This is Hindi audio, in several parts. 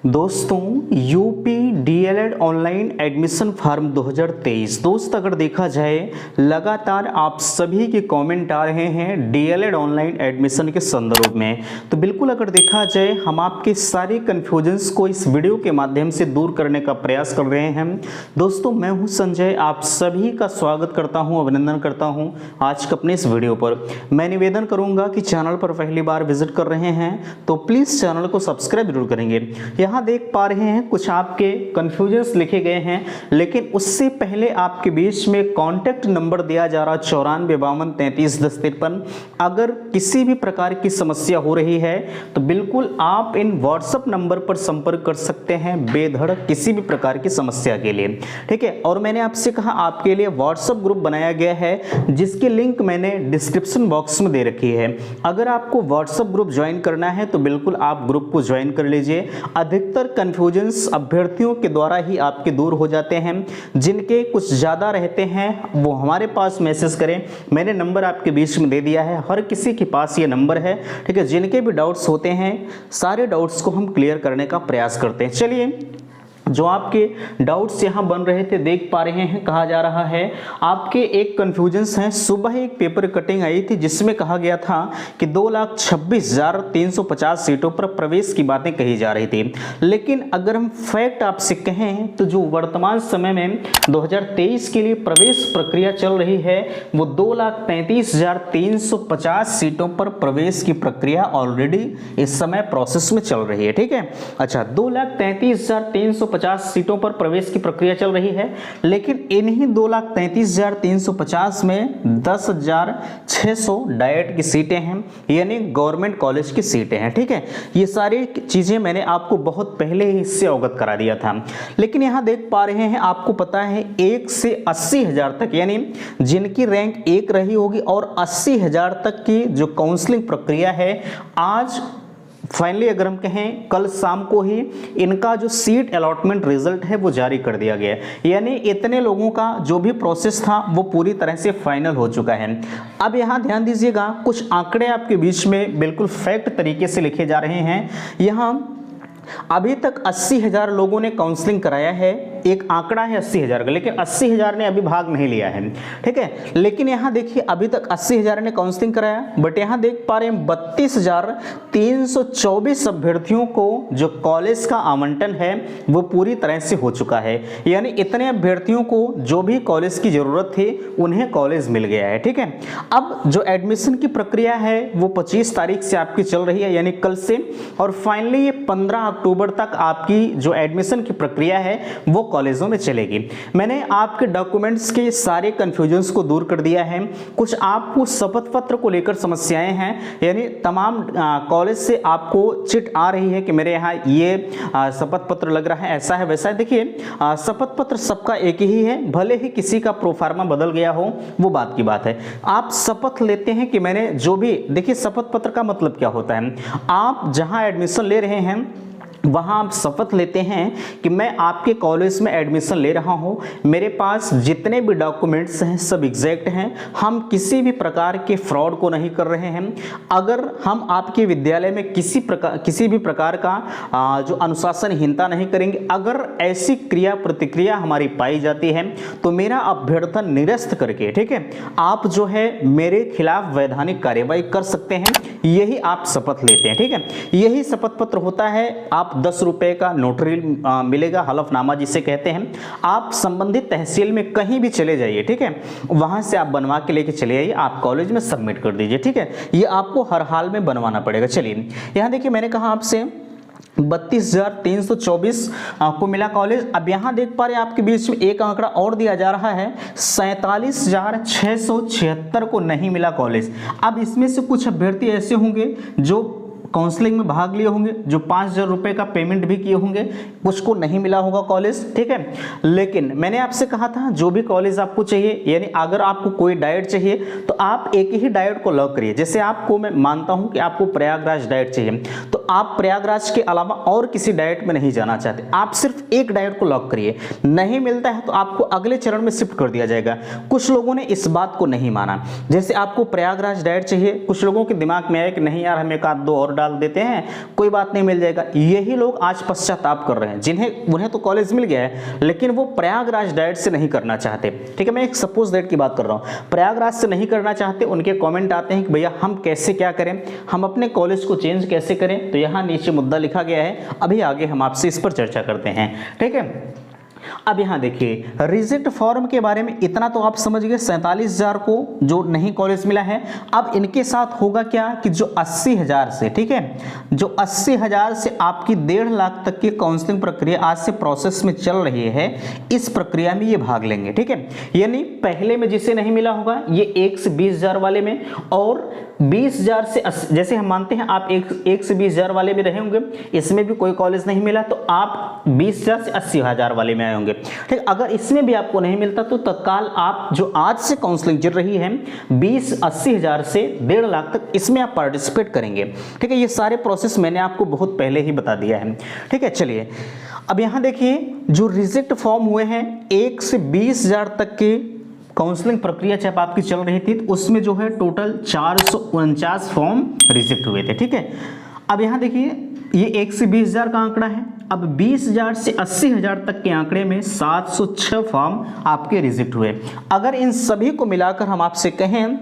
दोस्तों UP DElEd online admission form 2023 दोस्त अगर देखा जाए लगातार आप सभी के कमेंट आ रहे हैं डीएलएड ऑनलाइन एडमिशन के संदर्भ में। तो बिल्कुल अगर देखा जाए हम आपके सारे कन्फ्यूजन्स को इस वीडियो के माध्यम से दूर करने का प्रयास कर रहे हैं। दोस्तों मैं हूं संजय, आप सभी का स्वागत करता हूं, अभिनंदन करता हूं आज के अपने इस वीडियो पर। मैं निवेदन करूंगा कि चैनल पर पहली बार विजिट कर रहे हैं तो प्लीज़ चैनल को सब्सक्राइब जरूर करेंगे। यहाँ देख पा रहे हैं कुछ आपके कन्फ्यूजन्स लिखे गए हैं, लेकिन उससे पहले आपके बीच में कॉन्टैक्ट नंबर दिया जा रहा 9452331053। अगर किसी भी प्रकार की समस्या हो रही है तो बिल्कुल आप इन व्हाट्सएप नंबर पर संपर्क कर सकते हैं बेधड़क किसी भी प्रकार की समस्या के लिए, ठीक है। और मैंने आपसे कहा आपके लिए व्हाट्सएप ग्रुप बनाया गया है जिसकी लिंक मैंने डिस्क्रिप्शन बॉक्स में दे रखी है। अगर आपको व्हाट्सएप ग्रुप ज्वाइन करना है तो बिल्कुल आप ग्रुप को ज्वाइन कर लीजिए। अधिकतर कंफ्यूजन्स अभ्यर्थियों के द्वारा ही आपके दूर हो जाते हैं। जिनके कुछ ज़्यादा रहते हैं वो हमारे पास मैसेज करें, मैंने नंबर आपके बीच में दे दिया है, हर किसी के पास ये नंबर है, ठीक है। जिनके भी डाउट्स होते हैं सारे डाउट्स को हम क्लियर करने का प्रयास करते हैं। चलिए, जो आपके डाउट्स यहाँ बन रहे थे देख पा रहे हैं, कहा जा रहा है आपके एक कन्फ्यूजन्स हैं। सुबह एक पेपर कटिंग आई थी जिसमें कहा गया था कि 2,26,350 सीटों पर प्रवेश की बातें कही जा रही थी, लेकिन अगर हम फैक्ट आपसे कहें तो जो वर्तमान समय में 2023 के लिए प्रवेश प्रक्रिया चल रही है वो 2,33,350 सीटों पर प्रवेश की प्रक्रिया ऑलरेडी इस समय प्रोसेस में चल रही है, ठीक है। अच्छा, 2,33,350 सीटों पर प्रवेश की प्रक्रिया चल रही है, लेकिन इन्हीं 2,33,350 में 10,600 डाइट की सीटें हैं, यानी गवर्नमेंट कॉलेज की सीटें हैं, ठीक है। ये सारी चीजें मैंने आपको बहुत पहले ही इससे अवगत करा दिया था, लेकिन यहां देख पा रहे हैं आपको पता है 1 से 80,000 तक, यानी जिनकी रैंक 1 रही होगी और 80,000 तक की जो काउंसलिंग प्रक्रिया है, आज फाइनली अगर हम कहें कल शाम को ही इनका जो सीट अलॉटमेंट रिजल्ट है वो जारी कर दिया गया है। यानी इतने लोगों का जो भी प्रोसेस था वो पूरी तरह से फाइनल हो चुका है। अब यहाँ ध्यान दीजिएगा, कुछ आंकड़े आपके बीच में बिल्कुल फैक्ट तरीके से लिखे जा रहे हैं। यहाँ अभी तक 80,000 लोगों ने काउंसलिंग कराया है, एक आंकड़ा है 80,000 का, लेकिन 80,000 ने अभी भाग नहीं लिया है, ठीक है। लेकिन यहाँ देखिए अभी तक 80,000 ने काउंसलिंग कराया, बट यहाँ देख पा रहे हैं 32,324 अभ्यर्थियों को जो कॉलेज का आवंटन है वो पूरी तरह से हो चुका है। यानी इतने अभ्यर्थियों को जो भी कॉलेज की जरूरत थी उन्हें कॉलेज मिल गया है, ठीक है। अब जो एडमिशन की प्रक्रिया है वो 25 तारीख से आपकी चल रही है, यानी कल से, और फाइनली ये 15 अक्टूबर तक आपकी जो एडमिशन की प्रक्रिया है वो कॉलेजों में चलेगी। मैंने आपके डॉक्यूमेंट्स के सारे कंफ्यूजन्स को दूर कर दिया है। कुछ आपको शपथ पत्र को लेकर समस्याएं हैं, यानी तमाम कॉलेज से आपको चिट आ रही है कि मेरे यहाँ ये शपथ पत्र लग रहा है, ऐसा है वैसा है। देखिए शपथ पत्र सबका एक ही है, भले ही किसी का प्रोफार्मा बदल गया हो वो बात की बात है। आप शपथ लेते हैं कि मैंने जो भी, देखिए शपथ पत्र का मतलब क्या होता है, आप जहाँ एडमिशन ले रहे हैं वहाँ आप शपथ लेते हैं कि मैं आपके कॉलेज में एडमिशन ले रहा हूँ, मेरे पास जितने भी डॉक्यूमेंट्स हैं सब एग्जैक्ट हैं, हम किसी भी प्रकार के फ्रॉड को नहीं कर रहे हैं। अगर हम आपके विद्यालय में किसी भी प्रकार का जो अनुशासनहीनता नहीं करेंगे, अगर ऐसी क्रिया प्रतिक्रिया हमारी पाई जाती है तो मेरा अभ्यर्थन निरस्त करके, ठीक है, आप जो है मेरे खिलाफ वैधानिक कार्रवाई कर सकते हैं। यही आप शपथ लेते हैं, ठीक है। यही शपथ पत्र होता है। आप 10 रुपए का नोटरी मिलेगा, हलफनामा जिसे कहते हैं। आप संबंधित तहसील में कहीं भी चले जाइए, ठीक है, वहां से आप बनवा के लेके चले आइए, आप कॉलेज में सबमिट कर दीजिए, ठीक है। ये आपको हर हाल में बनवाना पड़ेगा। चलिए यहां देखिए मैंने कहा आपसे 32,324 को मिला कॉलेज। अब यहाँ देख पा रहे हैं आपके बीच में एक आंकड़ा और दिया जा रहा है, 47,676 को नहीं मिला कॉलेज। अब इसमें से कुछ अभ्यर्थी ऐसे होंगे जो काउंसलिंग में भाग लिए होंगे, जो 5,000 रुपए का पेमेंट भी किए होंगे, कुछ को नहीं मिला होगा कॉलेज, ठीक है। लेकिन मैंने आपसे कहा था जो भी कॉलेज आपको चाहिए, यानी अगर आपको कोई डाइट चाहिए तो आप एक ही डाइट को लॉक करिए। जैसे आपको मैं मानता हूं कि आपको प्रयागराज डाइट चाहिए, तो आप प्रयागराज के अलावा और किसी डाइट में नहीं जाना चाहते, आप सिर्फ एक डाइट को लॉक करिए, नहीं मिलता है तो आपको अगले चरण में शिफ्ट कर दिया जाएगा। कुछ लोगों ने इस बात को नहीं माना, जैसे आपको प्रयागराज डाइट चाहिए, कुछ लोगों के दिमाग में आया कि नहीं यार हम एक आध दो और डाल देते हैं, कोई बात नहीं मिल जाएगा। यही लोग आज पश्चाताप कर रहे हैं, उन्हें तो कॉलेज मिल गया है लेकिन वो प्रयागराज डाइट से नहीं करना चाहते। ठीक है, मैं एक सपोज दैट की बात कर रहा हूँ, प्रयागराज से नहीं करना चाहते, उनके कमेंट आते हैं कि भैया हम कैसे क्या करें, हम अपने कॉलेज को चेंज कैसे करें। तो यहाँ नीचे मुद्दा लिखा गया है, अभी आगे हम आपसे इस पर चर्चा करते हैं। ठीक है, अब यहाँ देखिए रिजेक्ट फॉर्म के बारे में इतना तो आप समझ गए, 47,000 को जो नहीं कॉलेज मिला है। अब इनके साथ होगा क्या कि जो 80,000 से, ठीक है, जो 80,000 से आपकी 1.5 लाख तक की काउंसलिंग प्रक्रिया आज से प्रोसेस में चल रही है, इस प्रक्रिया में ये भाग लेंगे। ठीक है, यानी पहले में जिसे नहीं मिला होगा ये 1 से 20,000 वाले में, और 20,000 से जैसे हम मानते हैं आप 1 से 20,000 वाले में रहे होंगे, इसमें भी कोई कॉलेज नहीं मिला तो आप 20,000 से 80,000 वाले में आए होंगे। ठीक, अगर इसमें भी आपको नहीं मिलता तो तत्काल आप जो आज से काउंसलिंग चल रही है 20-80,000 से 1.5 लाख तक, इसमें आप पार्टिसिपेट करेंगे। ठीक है, ये सारे प्रोसेस मैंने आपको बहुत पहले ही बता दिया है। ठीक है, चलिए अब यहां देखिए जो रिजेक्ट फॉर्म हुए हैं 1 से 20,000 तक के काउंसलिंग प्रक्रिया जब आपकी चल रही थी तो उसमें जो है टोटल 449 फॉर्म रिजेक्ट हुए थे। ठीक है, अब यहाँ देखिए ये 1 से 20,000 का आंकड़ा है, अब 20,000 से 80,000 तक के आंकड़े में 706 फॉर्म आपके रिजेक्ट हुए। अगर इन सभी को मिलाकर हम आपसे कहें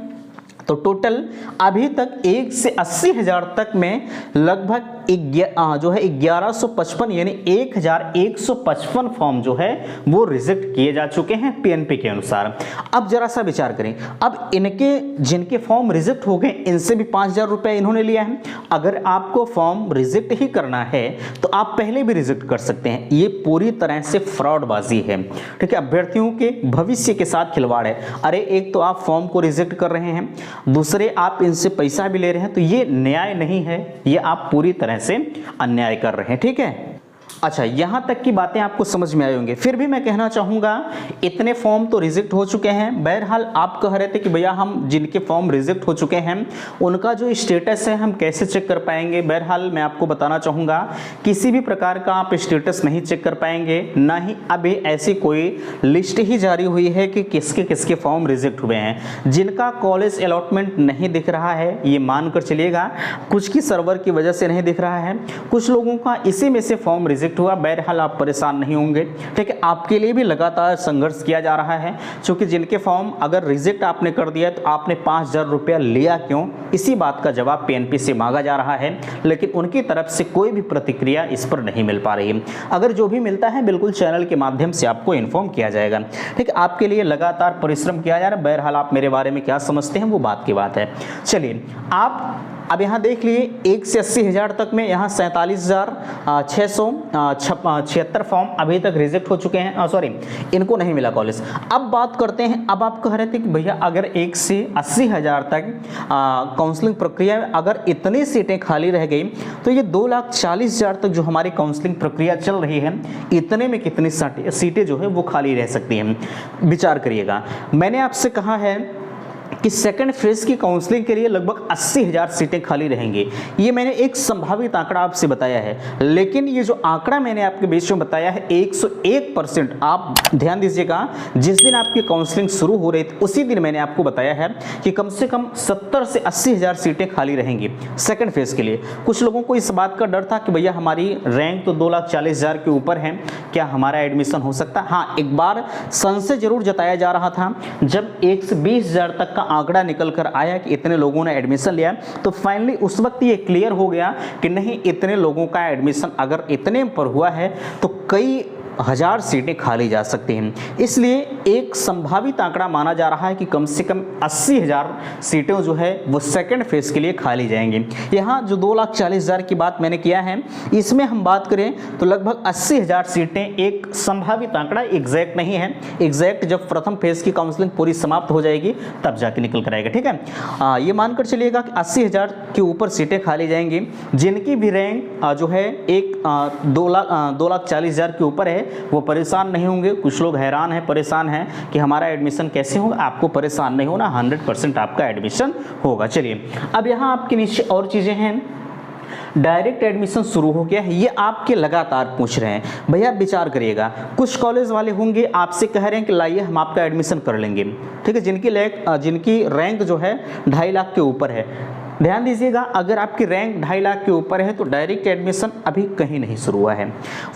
तो टोटल अभी तक 1 से 80,000 तक में लगभग जो है 1155 यानी 1155 फॉर्म जो है वो रिजेक्ट किए जा चुके हैं पीएनपी के अनुसार। अब जरा सा विचार करें, अब इनके जिनके फॉर्म रिजेक्ट हो गए इनसे भी 5,000 रुपये इन्होंने लिया है। अगर आपको फॉर्म रिजेक्ट ही करना है तो आप पहले भी रिजेक्ट कर सकते हैं, ये पूरी तरह से फ्रॉडबाजी है। ठीक है, अभ्यर्थियों के भविष्य के साथ खिलवाड़ है। अरे एक तो आप फॉर्म को रिजेक्ट कर रहे हैं, दूसरे आप इनसे पैसा भी ले रहे हैं, तो ये न्याय नहीं है, ये आप पूरी तरह से अन्याय कर रहे हैं। ठीक है, अच्छा यहां तक की बातें आपको समझ में आई होंगी। फिर भी मैं कहना चाहूंगा इतने फॉर्म तो रिजेक्ट हो चुके हैं। बहरहाल आप कह रहे थे कि भैया हम जिनके फॉर्म रिजेक्ट हो चुके हैं उनका जो स्टेटस है हम कैसे चेक कर पाएंगे। बहरहाल मैं आपको बताना चाहूंगा किसी भी प्रकार का आप स्टेटस नहीं चेक कर पाएंगे, ना ही अभी ऐसी कोई लिस्ट ही जारी हुई है कि किसके किसके फॉर्म रिजेक्ट हुए हैं। जिनका कॉलेज अलॉटमेंट नहीं दिख रहा है ये मानकर चलिएगा, कुछ की सर्वर की वजह से नहीं दिख रहा है, कुछ लोगों का इसी में से फॉर्म रिजेक्ट हुआ। बहरहाल आप परेशान नहीं होंगे। ठीक है, आपके लिए भी लगातार संघर्ष किया जा रहा है, क्योंकि जिनके फॉर्म अगर रिजेक्ट आपने कर दिया तो आपने 5,000 रुपया लिया क्यों, इसी बात का जवाब पीएनपी से मांगा जा रहा है, लेकिन उनकी तरफ से कोई भी प्रतिक्रिया इस पर नहीं मिल पा रही है। अगर जो भी मिलता है बिल्कुल चैनल के माध्यम से आपको इन्फॉर्म किया जाएगा। ठीक है, आपके लिए लगातार परिश्रम किया जा रहा है। बहरहाल आप मेरे बारे में क्या समझते हैं वो बात की बात है। चलिए आप अब यहाँ देख लिए 1 से 80,000 तक में यहाँ 47,676 फॉर्म अभी तक रिजेक्ट हो चुके हैं, सॉरी इनको नहीं मिला कॉलेज। अब बात करते हैं, अब आप कह रहे थे कि भैया अगर 1 से 80,000 तक काउंसलिंग प्रक्रिया में अगर इतनी सीटें खाली रह गई तो ये 2,40,000 तक जो हमारी काउंसलिंग प्रक्रिया चल रही है इतने में कितनी सीटें जो है वो खाली रह सकती हैं। विचार करिएगा, मैंने आपसे कहा है कि सेकंड फेज की काउंसलिंग के लिए लगभग 80,000 सीटें खाली रहेंगी। ये मैंने एक संभावित आंकड़ा आपसे बताया है, लेकिन ये जो आंकड़ा मैंने आपके बीच में बताया है 101%, आप ध्यान दीजिएगा, जिस दिन आपकी काउंसलिंग शुरू हो रही थी उसी दिन मैंने आपको बताया है कि कम से कम 70 से 80,000 सीटें खाली रहेंगी सेकंड फेज के लिए। कुछ लोगों को इस बात का डर था कि भैया हमारी रैंक तो 2,40,000 के ऊपर है, क्या हमारा एडमिशन हो सकता है। हाँ, एक बार संशय जरूर जताया जा रहा था, जब 1 से 20,000 तक का आंकड़ा निकल कर आया कि इतने लोगों ने एडमिशन लिया, तो फाइनली उस वक्त ये क्लियर हो गया कि नहीं, इतने लोगों का एडमिशन अगर इतने पर हुआ है तो कई हजार सीटें खाली जा सकती हैं। इसलिए एक संभावित आंकड़ा माना जा रहा है कि कम से कम 80,000 सीटें जो है वो सेकंड फेज के लिए खाली जाएंगी। यहाँ जो 2,40,000 की बात मैंने किया है, इसमें हम बात करें तो लगभग 80,000 सीटें एक संभावित आंकड़ा, एग्जैक्ट नहीं है। एग्जैक्ट जब प्रथम फेज की काउंसलिंग पूरी समाप्त हो जाएगी तब जाके निकल कर आएगा। ठीक है, ये मानकर चलिएगा कि 80,000 के ऊपर सीटें खाली जाएंगी। जिनकी भी रैंक जो है 2,40,000 के ऊपर है वो परेशान नहीं होंगे। कुछ लोग हैरान हैं, परेशान हैं कि हमारा एडमिशन कैसे होगा। आपको परेशान नहीं होना, 100% आपका एडमिशन होगा। चलिए अब यहाँ आपके नीचे और चीज़ें हैं। डायरेक्ट एडमिशन शुरू हो गया है, ये आपके लगातार पूछ रहे हैं। भैया विचार करिएगा, कुछ कॉलेज वाले होंगे आपसे कह रहे हैं कि लाइए हम आपका एडमिशन कर लेंगे, ठीक है, जिनकी रैंक जो है 2.5 लाख के ऊपर है। ध्यान दीजिएगा, अगर आपकी रैंक 2.5 लाख के ऊपर है तो डायरेक्ट एडमिशन अभी कहीं नहीं शुरू हुआ है।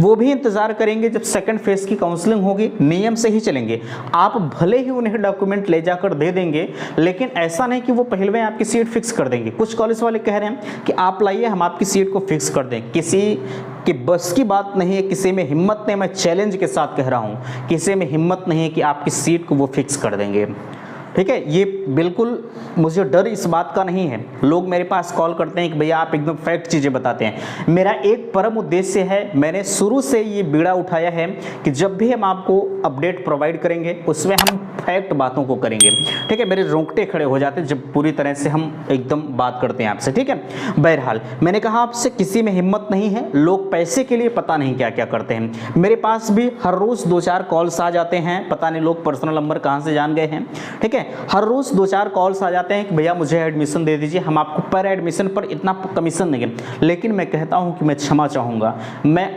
वो भी इंतजार करेंगे जब सेकंड फेज की काउंसलिंग होगी, नियम से ही चलेंगे। आप भले ही उन्हें डॉक्यूमेंट ले जाकर दे देंगे, लेकिन ऐसा नहीं कि वो पहले में आपकी सीट फिक्स कर देंगे। कुछ कॉलेज वाले कह रहे हैं कि आप लाइए हम आपकी सीट को फिक्स कर दें। किसी कि बस की बात नहीं है, किसी में हिम्मत नहीं, मैं चैलेंज के साथ कह रहा हूँ, किसी में हिम्मत नहीं है कि आपकी सीट को वो फिक्स कर देंगे, ठीक है। ये बिल्कुल मुझे डर इस बात का नहीं है। लोग मेरे पास कॉल करते हैं कि भैया आप एकदम फैक्ट चीज़ें बताते हैं। मेरा एक परम उद्देश्य है, मैंने शुरू से ये बीड़ा उठाया है कि जब भी हम आपको अपडेट प्रोवाइड करेंगे उसमें हम फैक्ट बातों को करेंगे, ठीक है। मेरे रोंगटे खड़े हो जाते हैं जब पूरी तरह से हम एकदम बात करते हैं आपसे, ठीक है। बहरहाल मैंने कहा आपसे किसी में हिम्मत नहीं है, लोग पैसे के लिए पता नहीं क्या क्या करते हैं। मेरे पास भी हर रोज़ 2-4 कॉल्स आ जाते हैं, पता नहीं लोग पर्सनल नंबर कहाँ से जान गए हैं, ठीक है। हर रोज़ 2-4 कॉल्स आ जाते हैं कि भैया मुझे एडमिशन दे दीजिए, हम आपको पर एडमिशन पर इतना कमीशन देंगे। लेकिन मैं कहता हूं कि मैं क्षमा चाहूँगा, मैं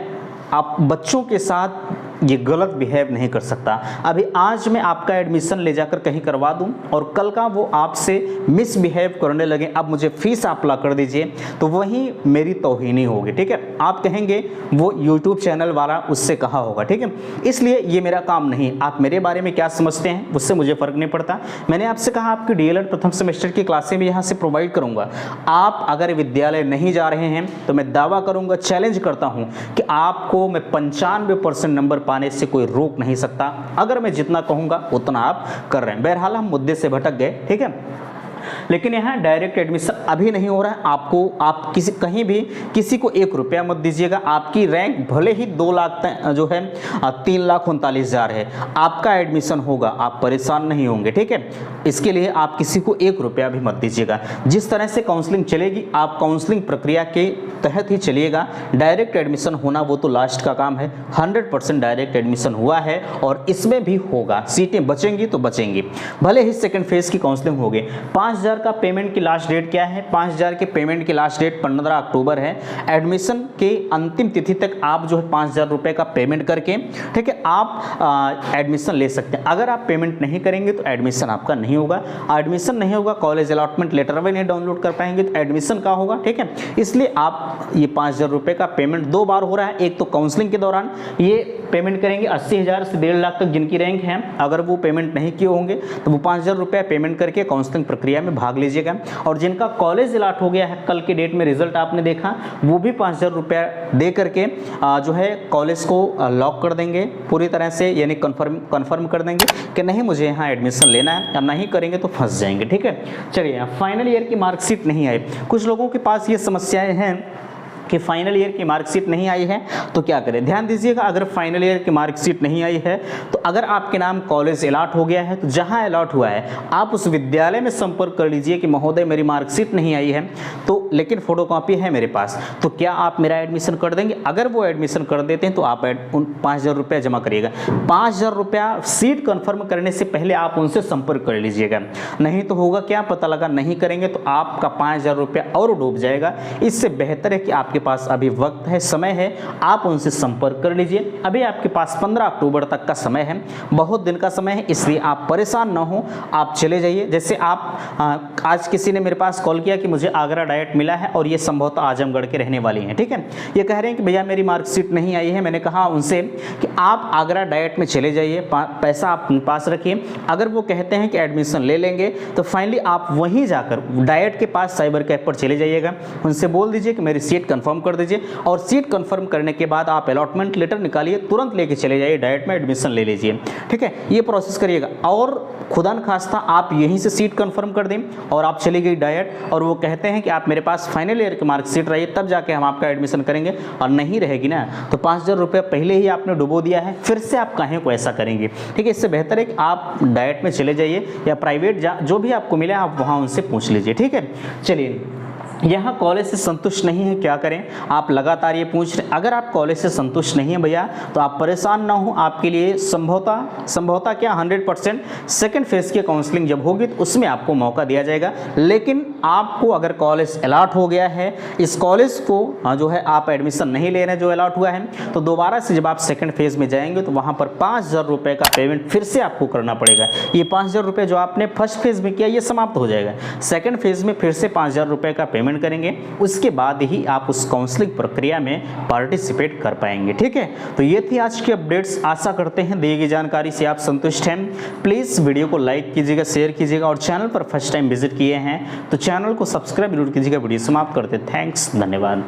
आप बच्चों के साथ ये गलत बिहेव नहीं कर सकता। अभी आज मैं आपका एडमिशन ले जाकर कहीं करवा दूं और कल का वो आपसे मिसबिहेव करने लगे, अब मुझे फीस आप ला कर दीजिए, तो वहीं मेरी तौहीनी होगी, ठीक है। आप कहेंगे वो यूट्यूब चैनल वाला उससे कहा होगा, ठीक है। इसलिए ये मेरा काम नहीं। आप मेरे बारे में क्या समझते हैं उससे मुझे फ़र्क नहीं पड़ता। मैंने आपसे कहा आपकी DLED प्रथम सेमेस्टर की क्लासें भी यहाँ से प्रोवाइड करूँगा। आप अगर विद्यालय नहीं जा रहे हैं तो मैं दावा करूँगा, चैलेंज करता हूँ कि आपको मैं 95% नंबर पाने से कोई रोक नहीं सकता। अगर मैं जितना कहूँगा उतना आप कर रहे हैं। बहरहाल हम मुद्दे से भटक गए, ठीक है। लेकिन यहाँ डायरेक्ट एडमिशन अभी नहीं हो रहा है। आप कहीं भी किसी को 1 रुपया मत दीजिएगा। आपकी रैंक भले ही 2 लाख जो है 3,39,000 है, आपका एडमिशन होगा, आप परेशान नहीं होंगे, ठीक है। इसके लिए आप किसी को 1 रुपया भी मत दीजिएगा। जिस तरह से काउंसलिंग चलेगी आप काउंसलिंग प्रक्रिया के तहत ही चलिएगा। डायरेक्ट एडमिशन होना वो तो लास्ट का काम है। 100% डायरेक्ट एडमिशन हुआ है और इसमें भी होगा। सीटें बचेंगी तो बचेंगी, भले ही सेकंड फेज की काउंसलिंग होगी। 5,000 का पेमेंट की लास्ट डेट क्या है? 5,000 के पेमेंट की लास्ट डेट 15 अक्टूबर है। एडमिशन के अंतिम तिथि तक आप जो है 5,000 रुपये का पेमेंट करके, ठीक है, आप एडमिशन ले सकते हैं। अगर आप पेमेंट नहीं करेंगे तो एडमिशन आपका नहीं होगा। एडमिशन नहीं होगा, कॉलेज अलॉटमेंट लेटर भी नहीं डाउनलोड कर पाएंगे तो एडमिशन का होगा, ठीक है। इसलिए आप ये 5,000 रुपये का पेमेंट 2 बार हो रहा है। एक तो काउंसलिंग के दौरान ये पेमेंट करेंगे 80,000 से 1.5 लाख तक जिनकी रैंक है, अगर वो पेमेंट नहीं किए होंगे तो वो 5,000 रुपये पेमेंट करके काउंसलिंग प्रक्रिया में भाग लीजिएगा। और जिनका कॉलेज अलॉट हो गया है, कल के डेट में रिजल्ट आपने देखा, वो भी 5,000 रुपया दे करके जो है कॉलेज को लॉक कर देंगे पूरी तरह से, यानी कन्फर्म कर देंगे कि नहीं मुझे यहाँ एडमिशन लेना है, और नहीं करेंगे तो फंस जाएंगे, ठीक है। चलिए, फाइनल ईयर की मार्कशीट नहीं आई। कुछ लोगों के पास ये समस्याएं हैं कि फाइनल ईयर की मार्कशीट नहीं आई है तो क्या करें। ध्यान दीजिएगा, अगर फाइनल ईयर की मार्कशीट नहीं आई है तो अगर आपके नाम कॉलेज अलॉट हो गया है तो जहां अलॉट हुआ है आप उस विद्यालय में संपर्क कर लीजिए कि महोदय मेरी मार्कशीट नहीं आई है तो लेकिन फोटोकॉपी है मेरे पास, तो क्या आप मेरा एडमिशन कर देंगे। अगर वो एडमिशन कर देते हैं तो आप 5,000 रुपया जमा करिएगा। 5,000 रुपया सीट कन्फर्म करने से पहले आप उनसे संपर्क कर लीजिएगा, नहीं तो होगा क्या पता लगा नहीं करेंगे तो आपका 5,000 रुपया और डूब जाएगा। इससे बेहतर है कि आपके पास अभी वक्त है, समय है, आप उनसे संपर्क कर लीजिए। अभी आपके पास 15 अक्टूबर तक का समय है, बहुत दिन का समय है, इसलिए आप परेशान ना हो, आप चले जाइए। जैसे आप आज किसी ने मेरे पास कॉल किया कि मुझे आगरा डाइट मिला है और ये संभवतः आजमगढ़ के रहने वाली हैं, ठीक है। ये कह रहे हैं कि भैया मेरी मार्कशीट नहीं आई है। मैंने कहा उनसे कि आप आगरा डाइट में चले जाइए, पैसा आप अपने पास रखिए। अगर वो कहते हैं कि एडमिशन ले लेंगे तो फाइनली आप वहीं जाकर डाइट के पास साइबर कैफ पर चले जाइएगा, उनसे बोल दीजिए कि मेरी सीट कंफर्म कर दीजिए और सीट कंफर्म करने के बाद आप अलॉटमेंट लेटर निकालिए, तुरंत लेके चले जाइए डाइट में एडमिशन ले लीजिए, ठीक है। ये प्रोसेस करिएगा और खुदा न खास्ता आप यहीं से सीट कंफर्म कर दें और आप चली गई डाइट और वो कहते हैं कि आप मेरे पास फाइनल ईयर की मार्कशीट रही तब जाके हम आपका एडमिशन करेंगे, और नहीं रहेगी ना तो 5,000 रुपये पहले ही आपने डुबो दिया है, फिर से आप काहे को ऐसा करेंगे, ठीक है। इससे बेहतर है कि आप डाइट में चले जाइए या प्राइवेट जो भी आपको मिले आप वहाँ उनसे पूछ लीजिए, ठीक है। चलिए, यहाँ कॉलेज से संतुष्ट नहीं है, क्या करें। आप लगातार ये पूछ रहे, अगर आप कॉलेज से संतुष्ट नहीं है भैया तो आप परेशान ना हो, आपके लिए संभवतः क्या 100% सेकंड फेज की काउंसलिंग जब होगी तो उसमें आपको मौका दिया जाएगा। लेकिन आपको अगर कॉलेज अलॉट हो गया है, इस कॉलेज को जो है आप एडमिशन नहीं ले रहे हैं जो अलॉट हुआ है, तो दोबारा से जब आप सेकंड फेज में जाएंगे तो वहां पर 5,000 रुपये का पेमेंट फिर से आपको करना पड़ेगा। ये 5,000 रुपये जो आपने फर्स्ट फेज में किया ये समाप्त हो जाएगा। सेकंड फेज में फिर से 5,000 रुपये का पेमेंट करेंगे, उसके बाद ही आप उस काउंसलिंग प्रक्रिया में पार्टिसिपेट कर पाएंगे। ठीक है, तो ये थी आज की अपडेट्स। आशा करते हैं दी गई जानकारी से आप संतुष्ट हैं। प्लीज़ वीडियो को लाइक कीजिएगा, शेयर कीजिएगा और चैनल पर फर्स्ट टाइम विजिट किए हैं तो चैनल को सब्सक्राइब जरूर कीजिएगा। वीडियो समाप्त करते, थैंक्स, धन्यवाद।